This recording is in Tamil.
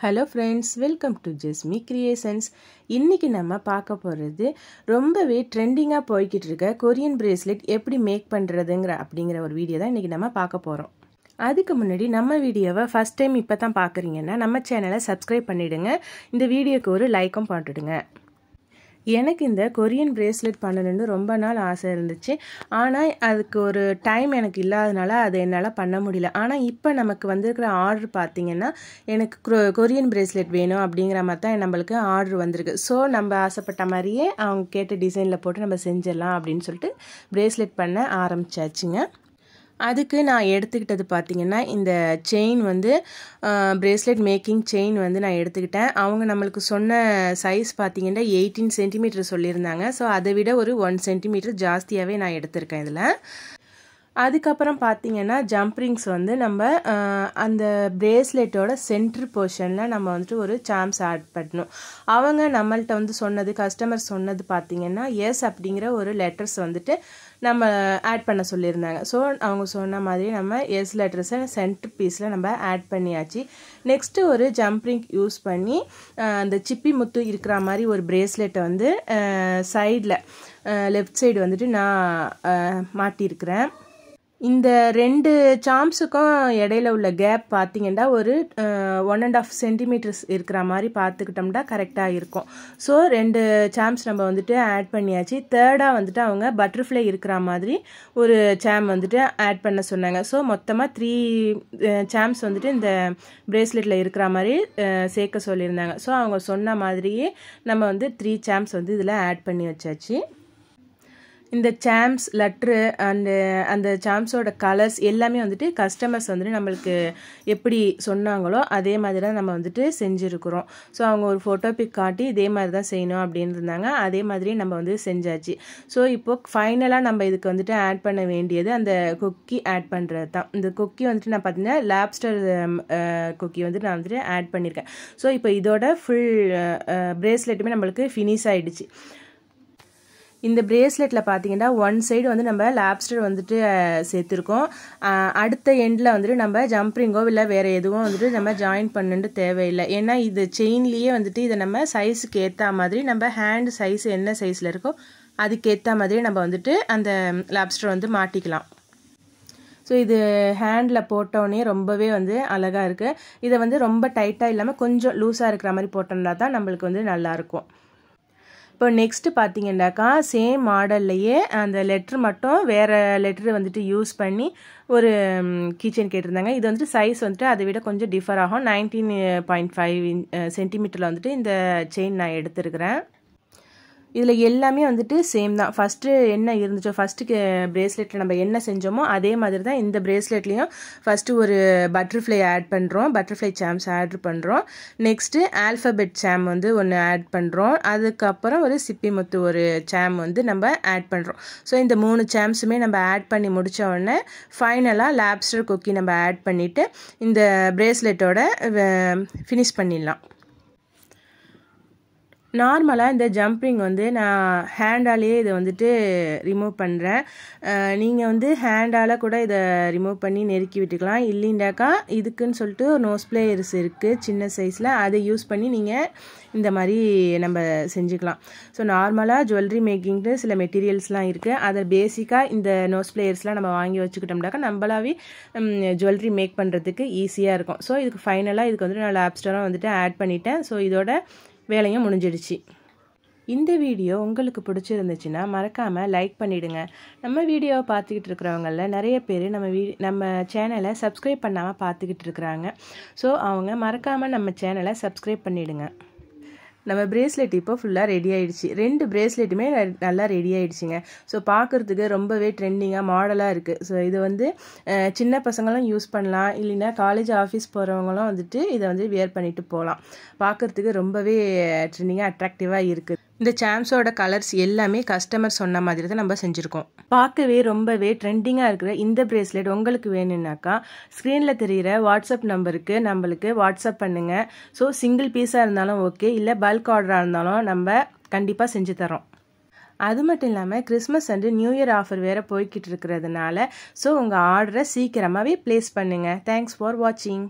Hello friends, welcome to Jasmine Creations. இன்னைக்கு நம்ம பார்க்க போறது ரொம்பவே ட்ரெண்டிங்கா போயிட்டு இருக்க கொரியன் பிரேஸ்லெட் எப்படி மேக் அப்படிங்கற ஒரு வீடியோ தான் இன்னைக்கு நம்ம பார்க்க போறோம். அதுக்கு முன்னாடி நம்ம வீடியோவை ஃபர்ஸ்ட் டைம் இப்பதான் பார்க்கறீங்கன்னா நம்ம சேனலை சப்ஸ்கிரைப் பண்ணிடுங்க. இந்த வீடியோக்கு ஒரு லைக்கும் போட்டுடுங்க. எனக்கு இந்த கொரியன் பிரேஸ்லெட் பண்ணணும்னு ரொம்ப நாள் ஆசை இருந்துச்சு. ஆனால் அதுக்கு ஒரு டைம் எனக்கு இல்லாதனால அதை என்னால் பண்ண முடியல. ஆனால் இப்போ நமக்கு வந்திருக்கிற ஆர்டர் பார்த்தீங்கன்னா எனக்கு கொரியன் பிரேஸ்லெட் வேணும் அப்படிங்கிற மாதிரி தான் நம்மளுக்கு ஆர்டர் வந்திருக்கு. ஸோ நம்ம ஆசைப்பட்ட மாதிரியே அவங்க கேட்ட டிசைனில் போட்டு நம்ம செஞ்சிடலாம் அப்படின்னு சொல்லிட்டு பிரேஸ்லெட் பண்ண ஆரம்பிச்சாச்சுங்க. அதுக்கு நான் எடுத்துக்கிட்டது பார்த்தீங்கன்னா இந்த செயின் வந்து பிரேஸ்லெட் மேக்கிங் செயின் வந்து நான் எடுத்துக்கிட்டேன். அவங்க நம்மளுக்கு சொன்ன சைஸ் பார்த்தீங்கன்னா 18 சென்டிமீட்டர் சொல்லியிருந்தாங்க. ஸோ அதை விட ஒரு 1 சென்டிமீட்டர் ஜாஸ்தியாகவே நான் எடுத்திருக்கேன் இதில். அதுக்கப்புறம் பார்த்தீங்கன்னா ஜம்ப்ரிங்ஸ் வந்து நம்ம அந்த பிரேஸ்லெட்டோட சென்டர் போர்ஷனில் நம்ம வந்துட்டு ஒரு சாம்ஸ் ஆட் பண்ணணும். அவங்க நம்மள்கிட்ட வந்து சொன்னது கஸ்டமர் சொன்னது பார்த்தீங்கன்னா எஸ் அப்படிங்கிற ஒரு லெட்டர்ஸ் வந்துட்டு நம்ம ஆட் பண்ண சொல்லியிருந்தாங்க. ஸோ அவங்க சொன்ன மாதிரி நம்ம எஸ் லெட்டர்ஸை சென்டர் பீஸில் நம்ம ஆட் பண்ணியாச்சு. நெக்ஸ்ட்டு ஒரு ஜம்ப்ரிங் யூஸ் பண்ணி அந்த சிப்பி முத்து இருக்கிற மாதிரி ஒரு பிரேஸ்லெட்டை வந்து சைடில் லெஃப்ட் சைடு வந்துட்டு நான் மாட்டியிருக்கிறேன். இந்த ரெண்டு சாம்ஸுக்கும் இடையில உள்ள கேப் பார்த்தீங்கன்னா ஒரு 1.5 சென்டிமீட்டர்ஸ் இருக்கிற மாதிரி பார்த்துக்கிட்டோம்னா கரெக்டாக இருக்கும். ஸோ 2 சாம்ஸ் நம்ம வந்துட்டு ஆட் பண்ணியாச்சு. தேர்டாக வந்துட்டு அவங்க பட்டர்ஃப்ளை இருக்கிற மாதிரி ஒரு சாம் வந்துட்டு ஆட் பண்ண சொன்னாங்க. ஸோ மொத்தமாக 3 சாம்ஸ் வந்துட்டு இந்த பிரேஸ்லெட்டில் இருக்கிற மாதிரி சேர்க்க சொல்லியிருந்தாங்க. ஸோ அவங்க சொன்ன மாதிரியே நம்ம வந்து 3 சாம்ஸ் வந்து இதில் ஆட் பண்ணி வச்சாச்சு. இந்த சாம்ஸ் லெட்ரு அந்த சாம்ஸோட கலர்ஸ் எல்லாமே வந்துட்டு கஸ்டமர்ஸ் வந்துட்டு நம்மளுக்கு எப்படி சொன்னாங்களோ அதே மாதிரி தான் நம்ம வந்துட்டு செஞ்சுருக்குறோம். ஸோ அவங்க ஒரு ஃபோட்டோ பிக் காட்டி இதே மாதிரி தான் செய்யணும் அப்படின்னு இருந்தாங்க. அதே மாதிரியே நம்ம வந்து செஞ்சாச்சு. ஸோ இப்போது ஃபைனலாக நம்ம இதுக்கு வந்துட்டு ஆட் பண்ண வேண்டியது அந்த குக்கி ஆட் பண்ணுறது தான். இந்த குக்கி வந்துட்டு நான் பார்த்தீங்கன்னா லாப்ஸ்டர் குக்கி வந்துட்டு நான் வந்துட்டு ஆட் பண்ணியிருக்கேன். ஸோ இப்போ இதோட ஃபுல் பிரேஸ்லெட்டுமே நம்மளுக்கு ஃபினிஷ் ஆகிடுச்சு. இந்த பிரேஸ்லெட்டில் பார்த்தீங்கன்னா 1 சைடு வந்து நம்ம லாப்ஸ்டர் வந்துட்டு சேர்த்துருக்கோம். அடுத்த எண்டில் வந்துட்டு நம்ம ஜம்ப்ரிங்கோ இல்லை வேறு எதுவும் வந்துட்டு நம்ம ஜாயின் பண்ணுன்னு தேவையில்லை. ஏன்னா இது செயின்லேயே வந்துட்டு இதை நம்ம சைஸுக்கு ஏற்ற மாதிரி நம்ம ஹேண்ட் சைஸ் என்ன சைஸில் இருக்கோ அதுக்கேற்ற மாதிரி நம்ம வந்துட்டு அந்த லாப்ஸ்டர் வந்து மாட்டிக்கலாம். ஸோ இது ஹேண்டில் போட்டோன்னே ரொம்பவே வந்து அழகாக இருக்குது. இதை வந்து ரொம்ப டைட்டாக இல்லாமல் கொஞ்சம் லூஸாக இருக்கிற மாதிரி போட்டோம்னா தான் நம்மளுக்கு வந்து நல்லாயிருக்கும். இப்போ நெக்ஸ்ட்டு பார்த்தீங்கன்னாக்கா சேம் மாடல்லையே அந்த லெட்ரு மட்டும் வேறு லெட்ரு வந்துட்டு யூஸ் பண்ணி ஒரு கீச்செயின் கேட்டிருந்தாங்க. இது வந்துட்டு சைஸ் வந்துட்டு அதை விட கொஞ்சம் டிஃபர் ஆகும். 19.5 சென்டிமீட்டரில் வந்துட்டு இந்த செயின் நான் எடுத்துருக்கிறேன். இதில் எல்லாமே வந்துட்டு சேம் தான். ஃபஸ்ட்டு என்ன இருந்துச்சோ ஃபஸ்ட்டு பிரேஸ்லெட்டில் நம்ம என்ன செஞ்சோமோ அதே மாதிரி தான் இந்த பிரேஸ்லெட்லேயும் ஃபஸ்ட்டு ஒரு பட்டர்ஃப்ளை ஆட் பண்ணுறோம். பட்டர்ஃப்ளை சாம்ஸ் ஆட் பண்ணுறோம். நெக்ஸ்ட்டு ஆல்ஃபபெட் சாம் வந்து ஒன்று ஆட் பண்ணுறோம். அதுக்கப்புறம் ஒரு சிப்பி முத்து ஒரு சாம் வந்து நம்ம ஆட் பண்ணுறோம். ஸோ இந்த 3 சாம்ஸுமே நம்ம ஆட் பண்ணி முடித்த உடனே ஃபைனலாக லாப்ஸ்டர் குக்கி நம்ம ஆட் பண்ணிவிட்டு இந்த பிரேஸ்லெட்டோட ஃபினிஷ் பண்ணிடலாம். நார்மலாக இந்த ஜம்ப்ரிங் வந்து நான் ஹேண்டாலேயே இதை வந்துட்டு ரிமூவ் பண்ணுறேன். நீங்கள் வந்து ஹேண்டால் கூட இதை ரிமூவ் பண்ணி நெருக்கி விட்டுக்கலாம். இல்லைண்டாக்கா இதுக்குன்னு சொல்லிட்டு நோஸ் பிளேயர்ஸ் இருக்குது சின்ன சைஸில், அதை யூஸ் பண்ணி நீங்கள் இந்த மாதிரி நம்ம செஞ்சுக்கலாம். ஸோ நார்மலாக ஜுவல்லரி மேக்கிங்க்கு சில மெட்டீரியல்ஸ்லாம் இருக்குது. அதை பேசிக்காக இந்த நோஸ் பிளேயர்ஸ்லாம் நம்ம வாங்கி வச்சுக்கிட்டோம்னாக்கா நம்மளாவே ஜுவல்லரி மேக் பண்ணுறதுக்கு ஈஸியாக இருக்கும். ஸோ இதுக்கு ஃபைனலாக இதுக்கு வந்துட்டு நான் லாப்ஸ்டரும் வந்துட்டு ஆட் பண்ணிட்டேன். ஸோ இதோட வேலையும் முடிஞ்சிடுச்சு. இந்த வீடியோ உங்களுக்கு பிடிச்சிருந்துச்சுன்னா மறக்காமல் லைக் பண்ணிவிடுங்க. நம்ம வீடியோவை பார்த்துக்கிட்டு இருக்கிறவங்கள நிறைய பேர் நம்ம சேனலை சப்ஸ்கிரைப் பண்ணாமல் பார்த்துக்கிட்டு இருக்கிறாங்க. ஸோ அவங்க மறக்காமல் நம்ம சேனலை சப்ஸ்கிரைப் பண்ணிவிடுங்க. நம்ம பிரேஸ்லெட் இப்போ ஃபுல்லாக ரெடி ஆகிடுச்சு. 2 பிரேஸ்லெட்டுமே நல்லா ரெடி ஆகிடுச்சிங்க. ஸோ பார்க்குறதுக்கு ரொம்பவே ட்ரெண்டிங்காக மாடலாக இருக்குது. ஸோ இது வந்து சின்ன பசங்களும் யூஸ் பண்ணலாம். இல்லைன்னா காலேஜ் ஆஃபீஸ் போகிறவங்களும் வந்துட்டு இதை வந்து வியர் பண்ணிட்டு போகலாம். பார்க்குறதுக்கு ரொம்பவே ட்ரெண்டிங்காக அட்ராக்டிவாக இருக்குது. இந்த சாம்ஸோட கலர்ஸ் எல்லாமே கஸ்டமர் சொன்ன மாதிரி தான் நம்ம செஞ்சுருக்கோம். பார்க்கவே ரொம்பவே ட்ரெண்டிங்காக இருக்கிற இந்த பிரேஸ்லெட் உங்களுக்கு வேணும்னாக்கா ஸ்க்ரீனில் தெரிகிற வாட்ஸ்அப் நம்பருக்கு நம்மளுக்கு வாட்ஸ்அப் பண்ணுங்கள். ஸோ சிங்கிள் பீஸாக இருந்தாலும் ஓகே, இல்லை பல்க் ஆர்டராக இருந்தாலும் நம்ம கண்டிப்பாக செஞ்சு தரோம். அது மட்டும் இல்லாமல் Christmas and new year offer வேறு போய்கிட்டு இருக்கிறதுனால ஸோ உங்கள் ஆர்டரை சீக்கிரமாகவே ப்ளேஸ் பண்ணுங்கள். தேங்க்ஸ் ஃபார் வாட்சிங்.